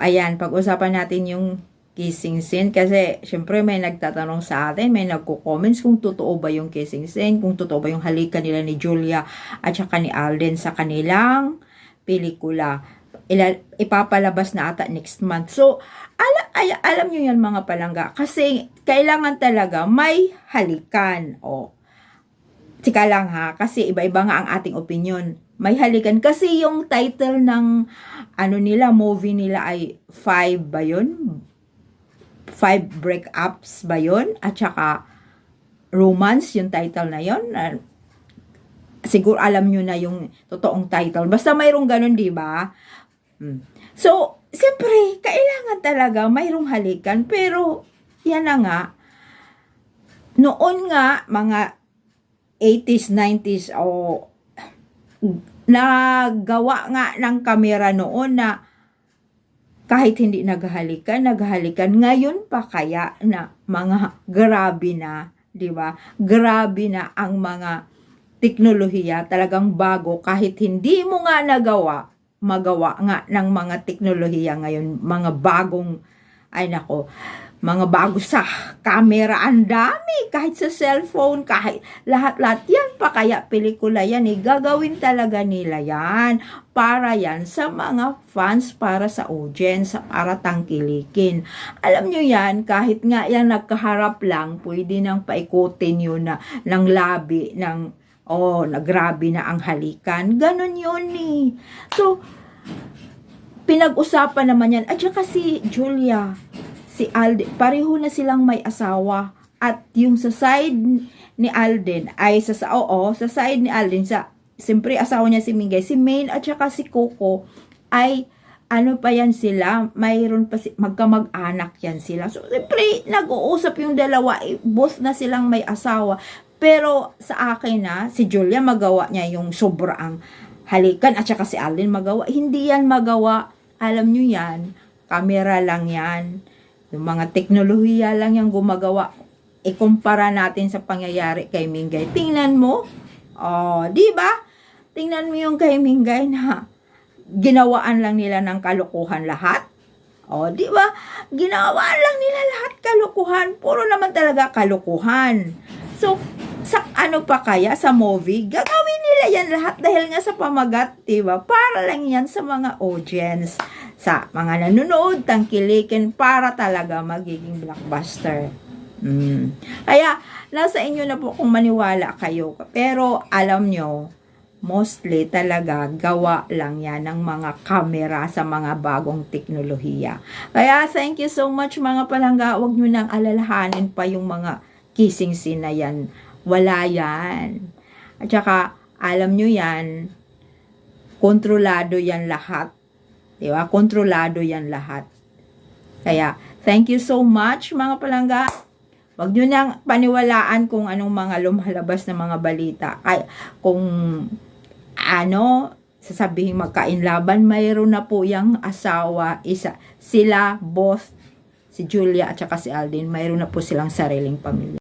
ayan, pag-usapan natin yung kissing scene kasi syempre may nagtatanong sa atin, may nagko-comments kung totoo ba yung kissing scene, kung totoo ba yung halikan nila ni Julia at saka ni Alden sa kanilang pelikula. Ipapalabas na ata next month. So, alam nyo yan mga palangga, kasi kailangan talaga may halikan. O, tika lang ha, kasi iba-iba nga ang ating opinion. May halikan kasi yung title ng movie nila ay 5 ba yun? 5 breakups ba yun? At saka romance yung title na yun. Siguro alam nyo na yung totoong title. Basta mayroong ganun, di ba? So, siyempre, kailangan talaga mayroong halikan. Pero, yan na nga. Noon nga, mga 80s, 90s, nagawa nga ng kamera noon na kahit hindi naghahalikan. Ngayon pa kaya na mga grabe na, di ba? Grabe na ang mga teknolohiya, talagang bago. Kahit hindi mo nga magawa nga ng mga teknolohiya ngayon, mga bagong, mga bago sa camera, ang dami, kahit sa cellphone, kahit lahat-lahat yan pa, kaya pelikula yan, gagawin talaga nila yan, para yan sa mga fans, para sa audience, para tangkilikin. Alam nyo yan, kahit nga yan nagkaharap lang, pwede nang paikutin yun na, ng labi, grabe na ang halikan. Ganon yun eh. So, pinag-usapan naman yan. At saka si Julia, si Alden, pareho na silang may asawa. At yung sa side ni Alden, sa side ni Alden, siyempre asawa niya si Mingay, si Maine at saka si Coco, ay pa yan sila, mayroon pa magkamag-anak yan sila. So, siyempre, nag-uusap yung dalawa, both na silang may asawa. Pero sa akin si Julia magawa niya yung sobrang halikan at saka si Alden magawa. Hindi yan magawa. Alam nyo yan, camera lang yan. Yung mga teknolohiya lang yung gumagawa. Ikumpara natin sa pangyayari kay Mingay. Tingnan mo. Di ba? Tingnan mo yung kay Mingay na ginawaan lang nila ng kalukuhan lahat. Di ba? Ginawaan lang nila lahat kalukuhan. Puro naman talaga kalukuhan. So, sa pa kaya sa movie, gagawin nila yan lahat dahil nga sa pamagat, diba? Para lang yan sa mga audience, sa mga nanonood, tangkilikin, para talaga magiging blockbuster. Kaya, nasa inyo na po kung maniwala kayo. Pero, alam nyo, mostly talaga gawa lang yan ng mga kamera sa mga bagong teknolohiya. Kaya, thank you so much mga palangga. Huwag nyo nang alalahanin pa yung mga kissing scene na yan. Wala yan. At saka, alam nyo yan, kontrolado yan lahat. Diba? Kontrolado yan lahat. Kaya, thank you so much mga palangga. Huwag nyo nang paniwalaan kung anong mga lumalabas na mga balita. Ay, kung sasabihin magkainlaban, mayroon na po yung asawa, sila, both, si Julia at saka si Alden, mayroon na po silang sariling pamilya.